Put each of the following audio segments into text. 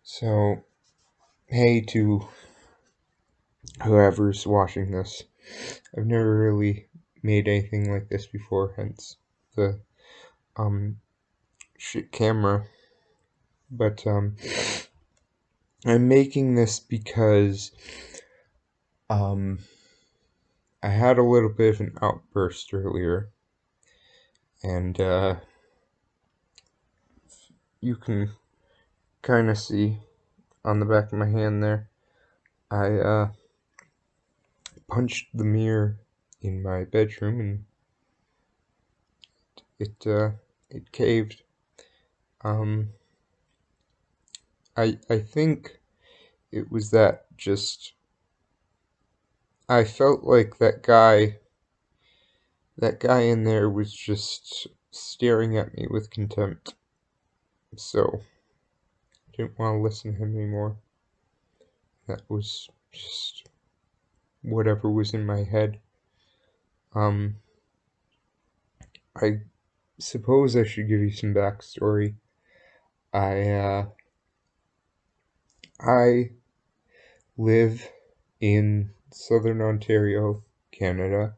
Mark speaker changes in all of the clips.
Speaker 1: So, hey to whoever's watching this. I've never really made anything like this before, hence the um shit camera. But I'm making this because um I had a little bit of an outburst earlier, and you can kind of see on the back of my hand there. I punched the mirror in my bedroom, and it caved. Um, I think it was that just I felt like that guy in there was just staring at me with contempt. So I didn't want to listen to him anymore. That was just whatever was in my head. Um, I suppose I should give you some backstory. I I live in southern Ontario, Canada.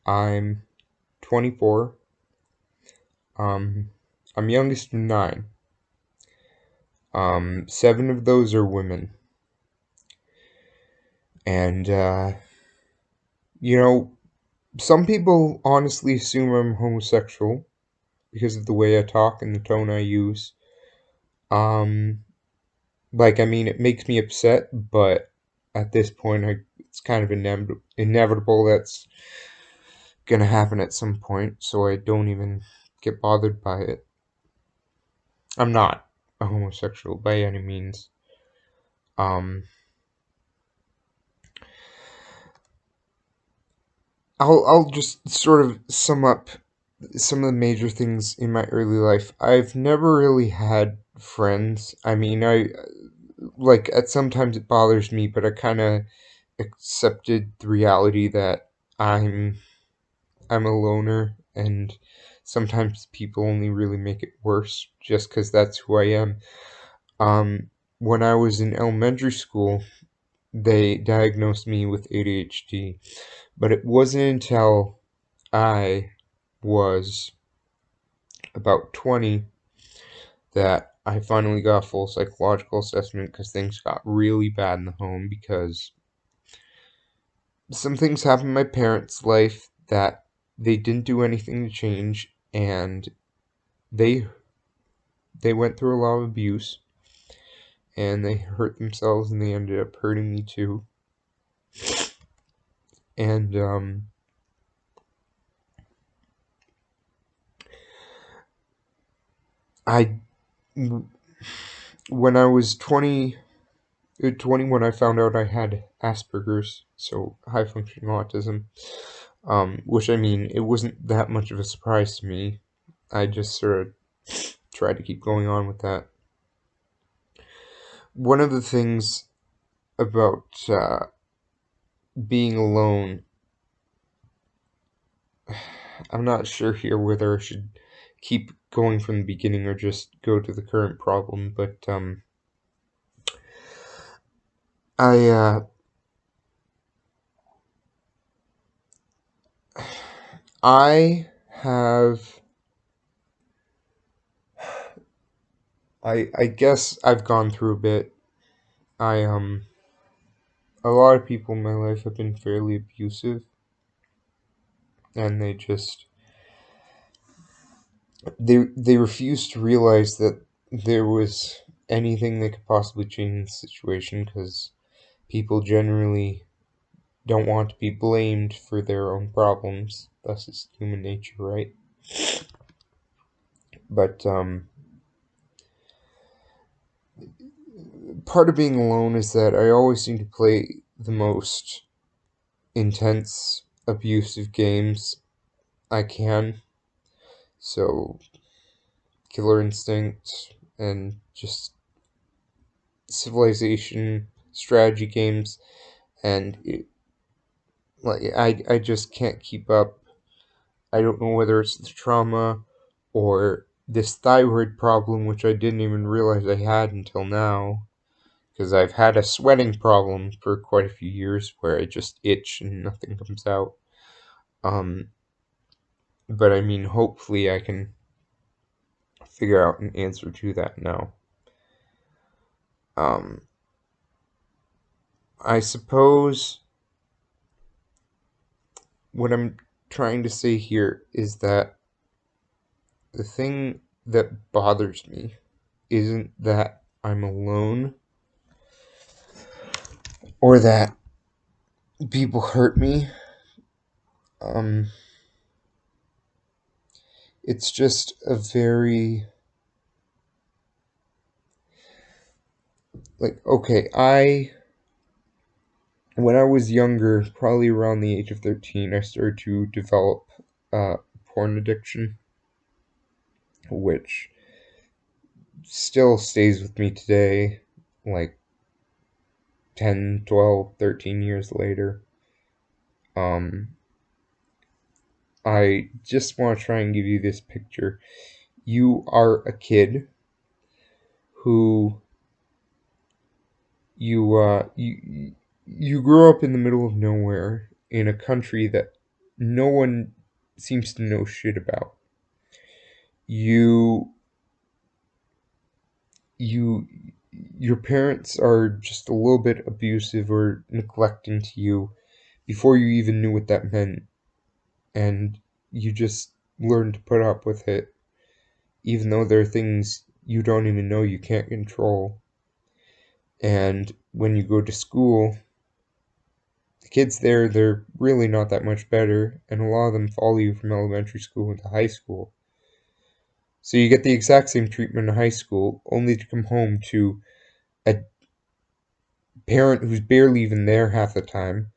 Speaker 1: I'm 24. Um, I'm youngest of nine. Seven of those are women. And, some people honestly assume I'm homosexual because of the way I talk and the tone I use. Um, it makes me upset, but at this point, it's kind of inevitable that's gonna happen at some point, so I don't even get bothered by it. I'm not a homosexual by any means. Um, I'll just sort of sum up some of the major things in my early life. I've never really had friends. I mean, I like at sometimes it bothers me, but I kind of accepted the reality that I'm a loner, and sometimes people only really make it worse just because that's who I am. When I was in elementary school, they diagnosed me with ADHD, but it wasn't until I was about 20 that I finally got a full psychological assessment because things got really bad in the home because some things happened in my parents' life that they didn't do anything to change, and they they went through a lot of abuse, and they hurt themselves, and they ended up hurting me too. And I when I was 20 when I found out I had Asperger's, so high functioning autism, which I mean, it wasn't that much of a surprise to me. I just sort of tried to keep going on with that. One of the things about being alone, I'm not sure here whether I should keep going from the beginning or just go to the current problem, but I I have I guess I've gone through a bit. I A lot of people in my life have been fairly abusive, and they refuse to realize that there was anything that could possibly change the situation because people generally don't want to be blamed for their own problems. Thus, it's human nature, right? But part of being alone is that I always seem to play the most intense, abusive games I can. So, Killer Instinct and just civilization strategy games, and I just can't keep up. I don't know whether it's the trauma or this thyroid problem, which I didn't even realize I had until now, because I've had a sweating problem for quite a few years where I just itch and nothing comes out. Um, but I mean, hopefully I can figure out an answer to that now. Um, I suppose what I'm trying to say here is that the thing that bothers me isn't that I'm alone or that people hurt me. Um, it's just a very, like, okay, when I was younger, probably around the age of 13, I started to develop porn addiction, which still stays with me today, like 10, 12, 13 years later. Um, I just want to try and give you this picture. You are a kid who you grew up in the middle of nowhere in a country that no one seems to know shit about. You you your parents are just a little bit abusive or neglecting to you before you even knew what that meant, and you just learn to put up with it even though there are things you don't even know you can't control. And when you go to school, the kids there, they're really not that much better, and a lot of them follow you from elementary school into high school. So you get the exact same treatment in high school, only to come home to a parent who's barely even there half the time,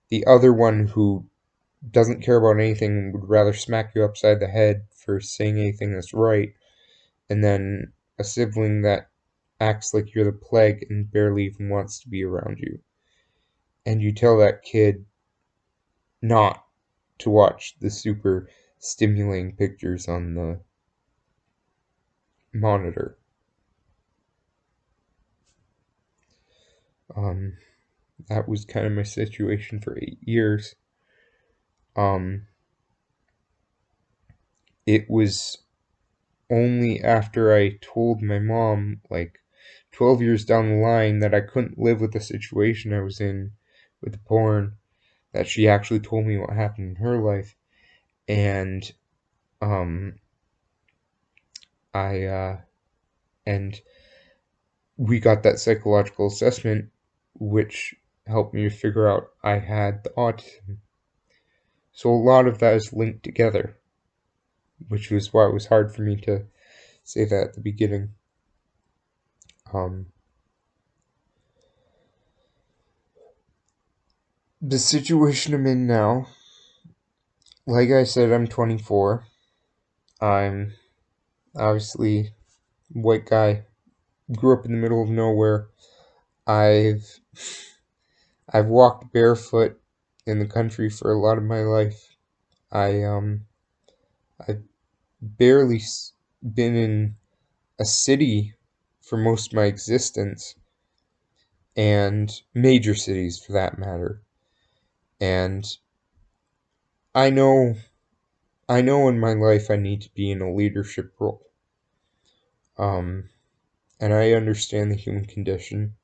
Speaker 1: the other one who doesn't care about anything and would rather smack you upside the head for saying anything that's right, and then a sibling that acts like you're the plague and barely even wants to be around you. And you tell that kid not to watch the super stimulating pictures on the monitor. Um, that was kind of my situation for 8 years. Um, it was only after I told my mom, like 12 years down the line, that I couldn't live with the situation I was in with the porn, that she actually told me what happened in her life. And, um, I, and we got that psychological assessment, which helped me to figure out I had the autism. So a lot of that is linked together, which was why it was hard for me to say that at the beginning. Um, the situation I'm in now, like I said, I'm 24. I'm obviously a white guy, grew up in the middle of nowhere. I've I've walked barefoot in the country for a lot of my life. I've barely been in a city for most of my existence, and major cities for that matter. And I know I know in my life I need to be in a leadership role. Um, and I understand the human condition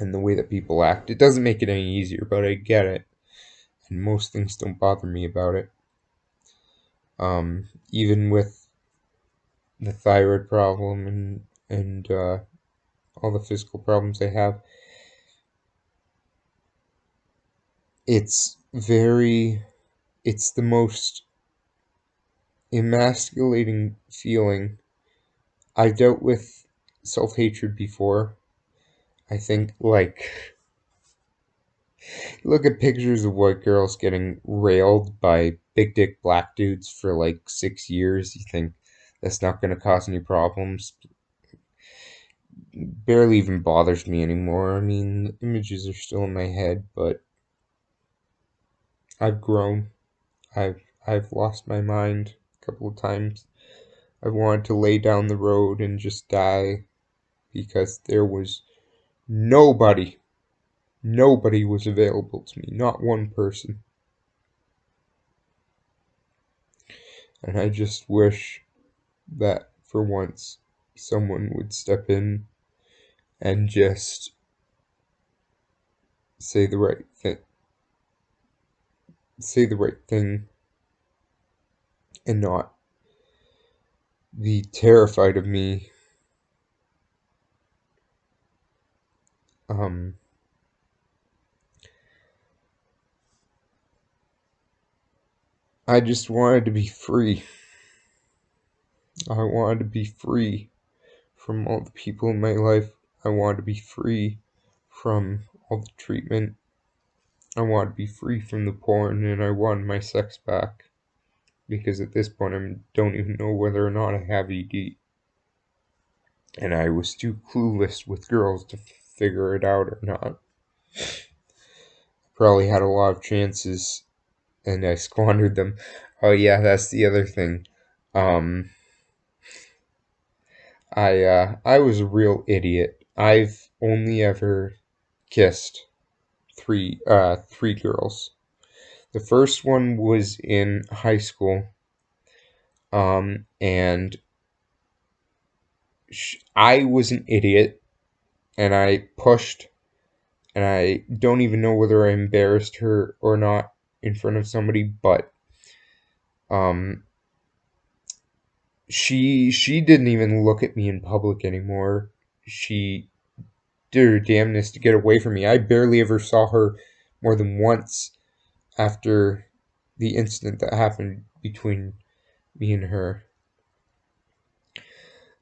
Speaker 1: and the way that people act. It doesn't make it any easier, but I get it. And most things don't bother me about it. Even with the thyroid problem and all the physical problems I have, it's very it's the most emasculating feeling. I've dealt with self-hatred before. I think, like, look at pictures of white girls getting railed by big dick black dudes for like 6 years. You think that's not going to cause any problems? Barely even bothers me anymore. I mean, the images are still in my head, but I've grown. I've I've lost my mind a couple of times. I wanted to lay down the road and just die because there was nobody, nobody was available to me, not one person. And I just wish that for once someone would step in and just say the right thing, say the right thing, and not be terrified of me. Um, I just wanted to be free. I wanted to be free from all the people in my life. I wanted to be free from all the treatment. I wanted to be free from the porn, and I wanted my sex back. Because at this point, I don't even know whether or not I have ED. And I was too clueless with girls to figure it out or not. Probably had a lot of chances, and I squandered them. Oh yeah, that's the other thing. Um, I was a real idiot. I've only ever kissed three girls. The first one was in high school, and I was an idiot, and I pushed, and I don't even know whether I embarrassed her or not in front of somebody, but um, she didn't even look at me in public anymore. She did her damnedest to get away from me. I barely ever saw her more than once after the incident that happened between me and her.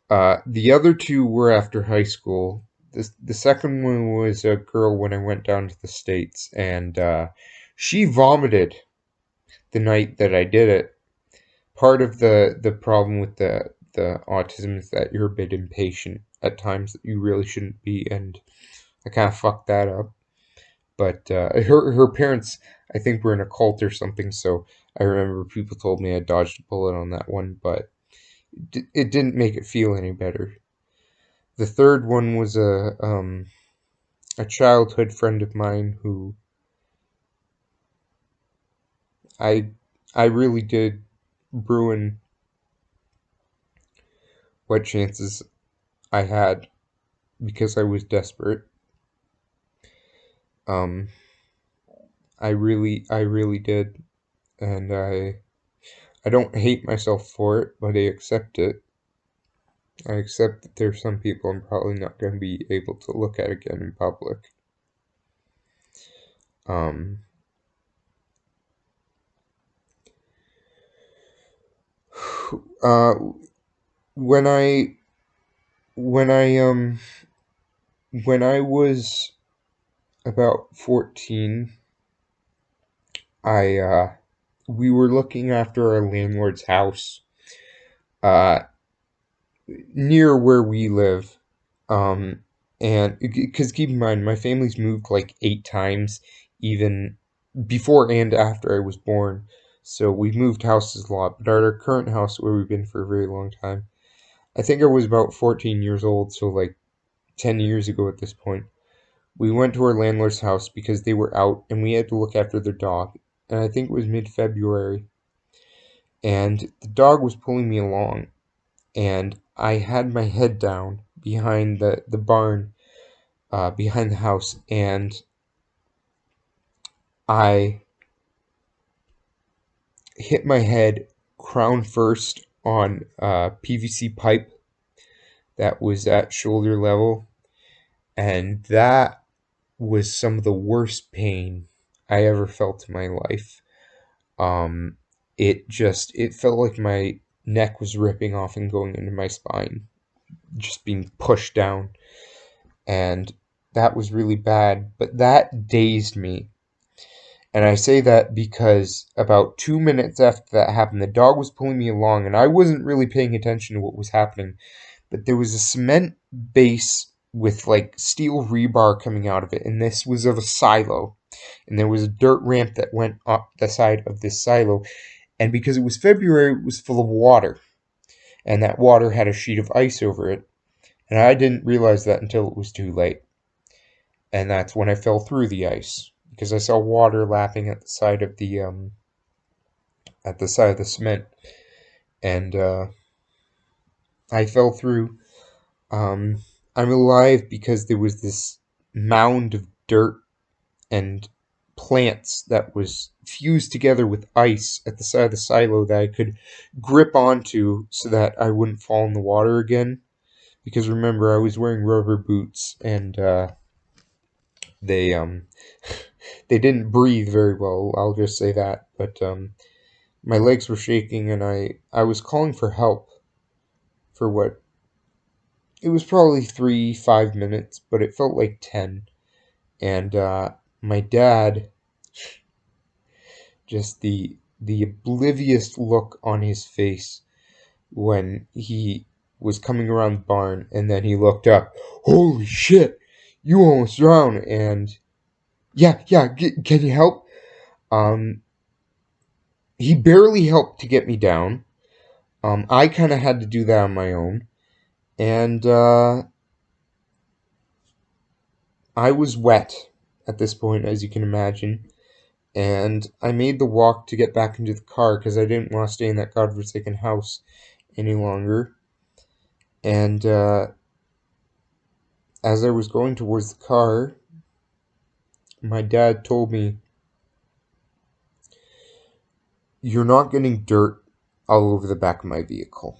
Speaker 1: The other two were after high school. The second one was a girl when I went down to the States, and she vomited the night that I did it. Part of the problem with the autism is that you're a bit impatient at times that you really shouldn't be, and I kind of fucked that up. But her parents, I think, were in a cult or something, so I remember people told me I dodged a bullet on that one, but it didn't make it feel any better. The third one was a childhood friend of mine who I I really did ruin what chances I had because I was desperate. Um, I really did, and I don't hate myself for it, but I accept it. I accept that there's some people I'm probably not going to be able to look at again in public. Um, uh, when I when I when I was about 14, I we were looking after our landlord's house uh near where we live. Um, and because keep in mind, my family's moved like 8 times, even before and after I was born. So we've moved houses a lot, but our current house, where we've been for a very long time, I think I was about 14 years old, so like 10 years ago at this point. We went to our landlord's house because they were out and we had to look after their dog. And I think it was mid February. And the dog was pulling me along. And I had my head down behind the barn, behind the house. And I hit my head crown first on a PVC pipe that was at shoulder level. And that was some of the worst pain I ever felt in my life. Um, it felt like my neck was ripping off and going into my spine, just being pushed down, and that was really bad. But that dazed me, and I say that because about 2 minutes after that happened, the dog was pulling me along, and I wasn't really paying attention to what was happening. But there was a cement base with like steel rebar coming out of it, and this was of a silo. And there was a dirt ramp that went up the side of this silo, and because it was February, it was full of water. and that water had a sheet of ice over it, and I didn't realize that until it was too late. And that's when I fell through the ice because I saw water lapping at the side of the cement, and I fell through. Um, I'm alive because there was this mound of dirt and plants that was fused together with ice at the side of the silo that I could grip onto so that I wouldn't fall in the water again. Because remember, I was wearing rubber boots and they they didn't breathe very well. I'll just say that. But my legs were shaking and I was calling for help for what it was probably 5 minutes, but it felt like 10. And my dad, just the oblivious look on his face when he was coming around the barn, and then he looked up. Holy shit! You almost drowned. And yeah, can you help? Um, he barely helped to get me down. I kind of had to do that on my own, and I was wet at this point, as you can imagine. And I made the walk to get back into the car because I didn't want to stay in that godforsaken house any longer. And as I was going towards the car, my dad told me, "You're not getting dirt all over the back of my vehicle.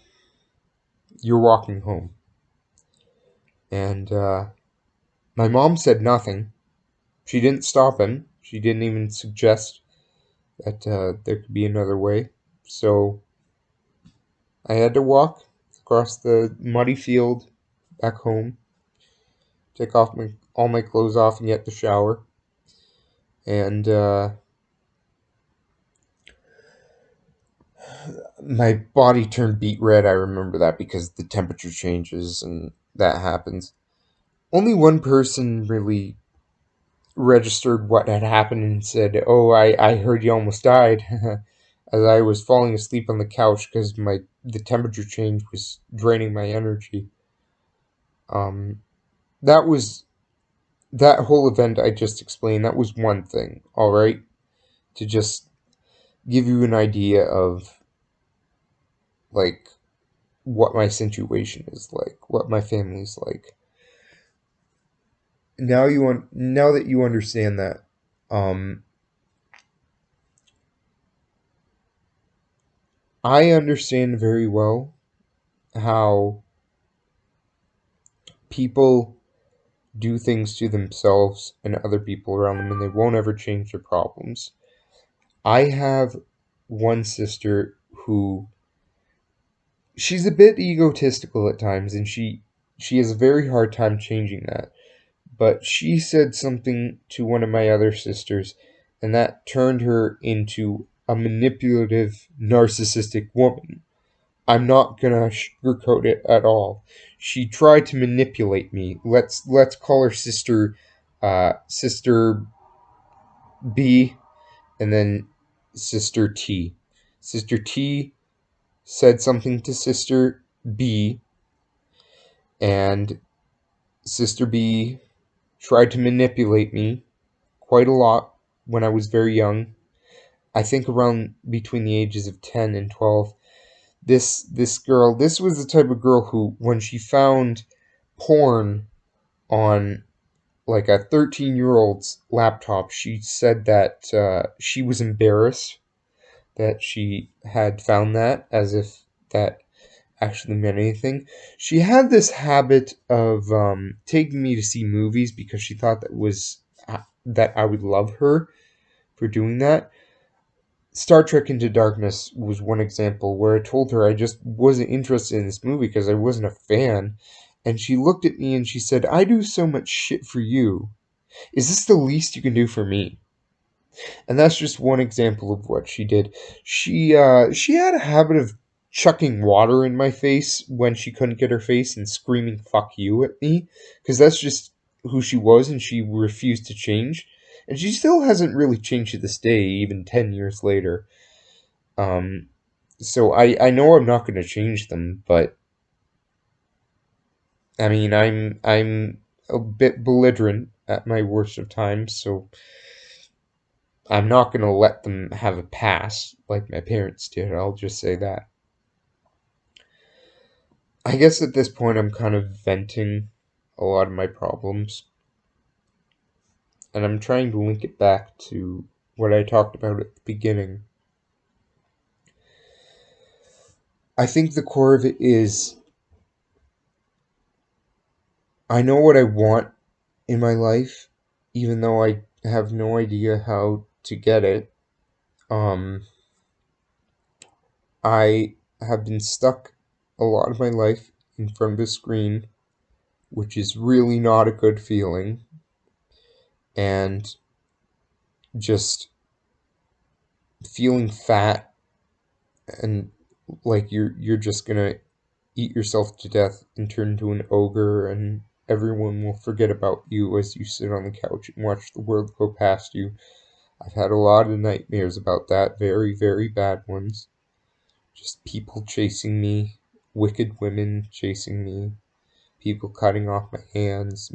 Speaker 1: You're walking home." And my mom said nothing. She didn't stop him. She didn't even suggest that there could be another way. So I had to walk across the muddy field back home, take all my clothes off and get the shower. And my body turned beet red. I remember that because the temperature changes and that happens. Only one person really registered what had happened and said, "Oh, I heard you almost died," as I was falling asleep on the couch because the temperature change was draining my energy. Um, that was that whole event I just explained. That was one thing. All right, to just give you an idea of like what my situation is like, what my family's like. Now that you understand that, um, I understand very well how people do things to themselves and other people around them and they won't ever change their problems. I have one sister who she's a bit egotistical at times and she has a very hard time changing that. But she said something to one of my other sisters and that turned her into a manipulative narcissistic woman. I'm not gonna sugarcoat it at all. She tried to manipulate me. Let's call her sister B, and then sister T. Sister T said something to sister B, and sister B tried to manipulate me quite a lot when I was very young. I think around between the ages of 10 and 12. This girl, this was the type of girl who when she found porn on like a 13-year-old's laptop, she said that she was embarrassed that she had found that, as if that actually meant anything. She had this habit of taking me to see movies because she thought that I would love her for doing that. Star Trek Into Darkness was one example where I told her I just wasn't interested in this movie because I wasn't a fan. And she looked at me and she said, "I do so much shit for you. Is this the least you can do for me?" And that's just one example of what she did. She had a habit of chucking water in my face when she couldn't get her face and screaming "fuck you" at me because that's just who she was and she refused to change. And she still hasn't really changed to this day, even 10 years later. Um, So I know I'm not going to change them, but I mean, I'm a bit belligerent at my worst of times, so I'm not going to let them have a pass like my parents did. I'll just say that. I guess at this point I'm kind of venting a lot of my problems, and I'm trying to link it back to what I talked about at the beginning. I think the core of it is I know what I want in my life, even though I have no idea how to get it. Um, I have been stuck a lot of my life in front of a screen, which is really not a good feeling, and just feeling fat and like you're just gonna eat yourself to death and turn into an ogre, and everyone will forget about you as you sit on the couch and watch the world go past you. I've had a lot of nightmares about that, very, very bad ones. Just people chasing me, wicked women chasing me, people cutting off my hands,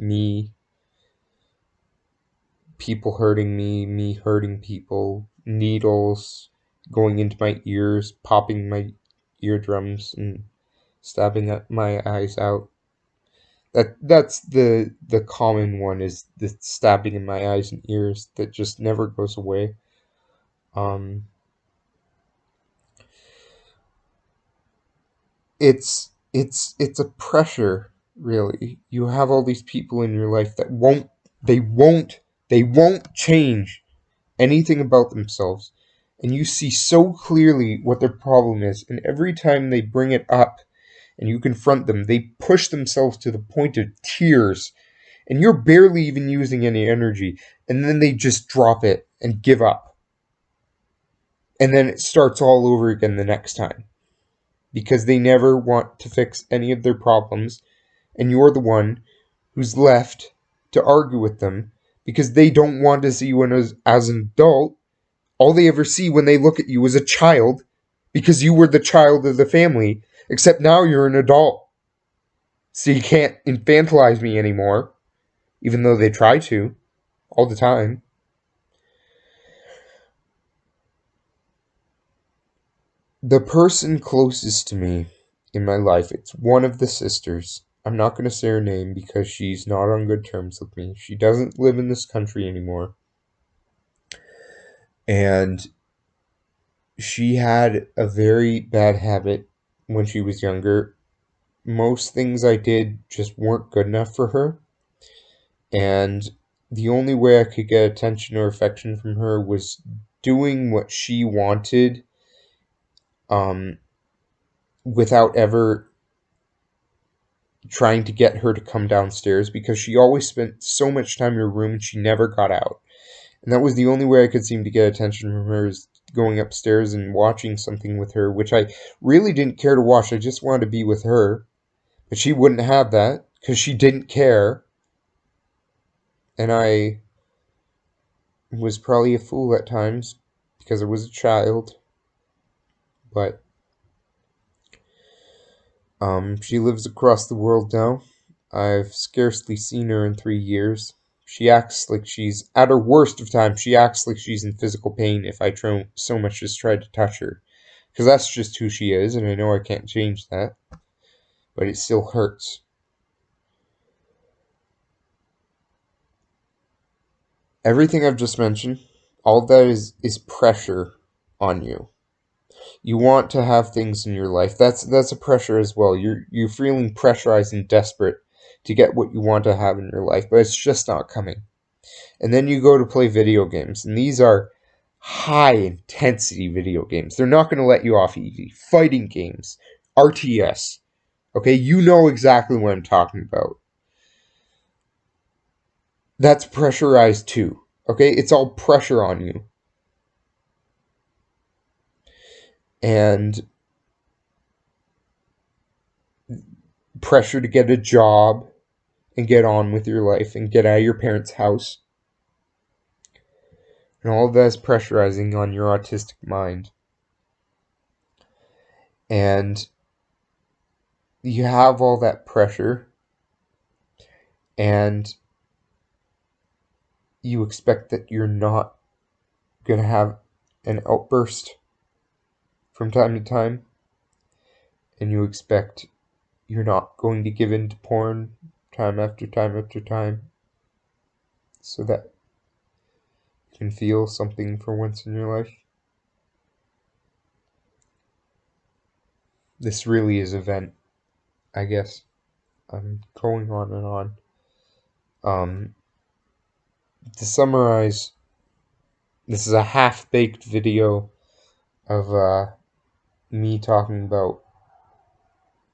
Speaker 1: people hurting me, me hurting people, needles going into my ears, popping my eardrums and stabbing my eyes out. That's the common one, is the stabbing in my eyes and ears that just never goes away. Um, it's a pressure, really. You have all these people in your life that they won't they won't change anything about themselves, and you see so clearly what their problem is, and every time they bring it up and you confront them, they push themselves to the point of tears, and you're barely even using any energy, and then they just drop it and give up, and then it starts all over again the next time because they never want to fix any of their problems, and you're the one who's left to argue with them because they don't want to see you as an adult. All they ever see when they look at you is a child because you were the child of the family, except now you're an adult. So you can't infantilize me anymore, even though they try to all the time. The person closest to me in my life, it's one of the sisters. I'm not going to say her name because she's not on good terms with me. She doesn't live in this country anymore. And she had a very bad habit when she was younger. Most things I did just weren't good enough for her. And the only way I could get attention or affection from her was doing what she wanted, um, without ever trying to get her to come downstairs, because she always spent so much time in her room and she never got out. And that was the only way I could seem to get attention from her, is going upstairs and watching something with her, which I really didn't care to watch. I just wanted to be with her. But she wouldn't have that because she didn't care. And I was probably a fool at times because I was a child. But she lives across the world now. I've scarcely seen her in 3 years. She acts like she's, at her worst of times, she acts like she's in physical pain if I try so much as try to touch her. Because that's just who she is, and I know I can't change that. But it still hurts. Everything I've just mentioned, all of that is pressure on you. You want to have things in your life. That's a pressure as well. You're feeling pressurized and desperate to get what you want to have in your life, but it's just not coming. And then you go to play video games, and these are high intensity video games. They're not going to let you off easy. Fighting games, RTS. Okay, you know exactly what I'm talking about. That's pressurized too. Okay, it's all pressure on you. And pressure to get a job and get on with your life and get out of your parents' house. And all of that is pressurizing on your autistic mind. And you have all that pressure, and you expect that you're not going to have an outburst from time to time, and you expect you're not going to give in to porn time after time after time so that you can feel something for once in your life. This really is a vent, I guess. I'm going on and on. To summarize, this is a half-baked video of me talking about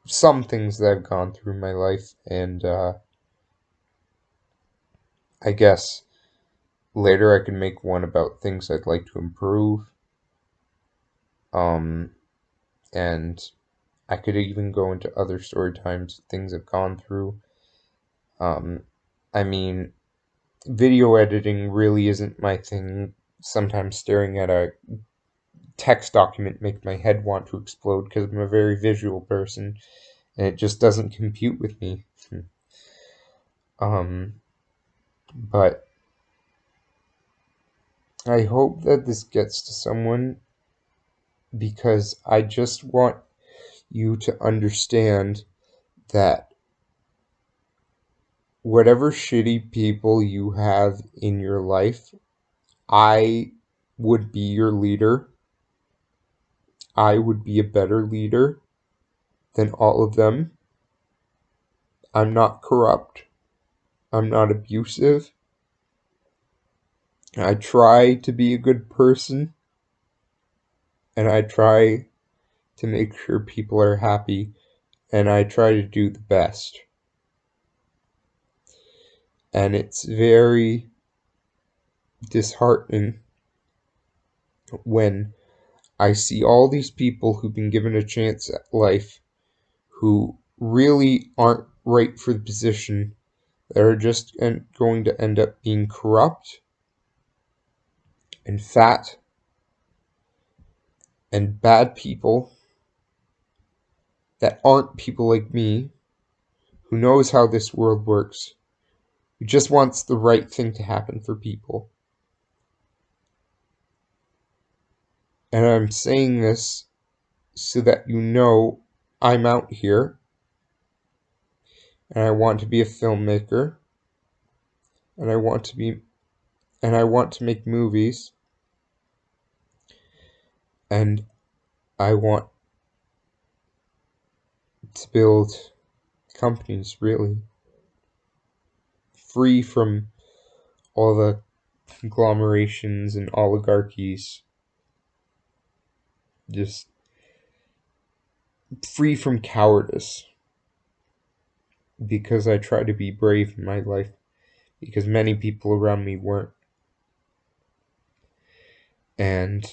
Speaker 1: some things that I've gone through in my life, and I guess later I can make one about things I'd like to improve. And I could even go into other story times, things I've gone through. I mean, video editing really isn't my thing. Sometimes staring at a text document makes my head want to explode because I'm a very visual person, and it just doesn't compute with me. But I hope that this gets to someone, because I just want you to understand that whatever shitty people you have in your life, I would be your leader. I would be a better leader than all of them. I'm not corrupt. I'm not abusive. I try to be a good person, and I try to make sure people are happy, and I try to do the best. And it's very disheartening when I see all these people who've been given a chance at life who really aren't right for the position, that are just going to end up being corrupt and fat and bad people that aren't people like me, who knows how this world works, who just wants the right thing to happen for people. And I'm saying this so that you know I'm out here, and I want to be a filmmaker, and I want to make movies, and I want to build companies, really, free from all the conglomerations and oligarchies, just free from cowardice, because I try to be brave in my life, because many people around me weren't. And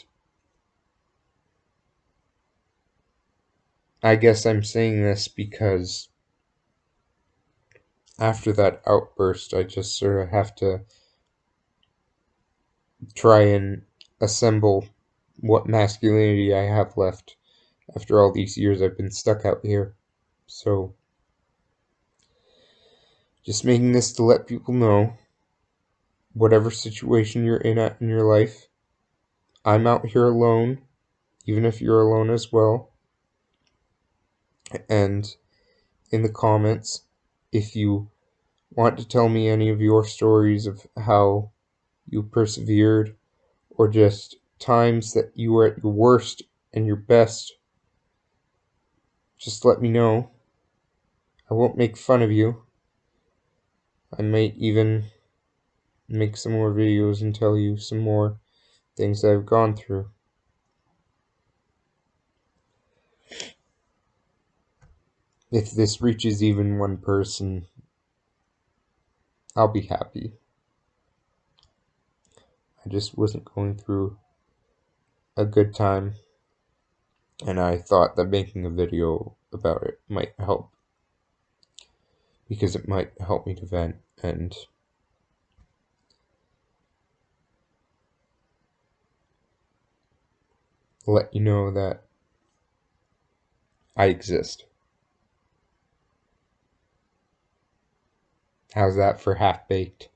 Speaker 1: I guess I'm saying this because after that outburst, I just sort of have to try and assemble what masculinity I have left after all these years I've been stuck out here. So, just making this to let people know, whatever situation you're in your life, I'm out here alone, even if you're alone as well. And in the comments, if you want to tell me any of your stories of how you persevered, or just times that you were at your worst and your best, just let me know. I won't make fun of you. I might even make some more videos and tell you some more things that I've gone through. If this reaches even one person, I'll be happy. I just wasn't going through a good time, and I thought that making a video about it might help, because it might help me to vent and let you know that I exist. How's that for half baked?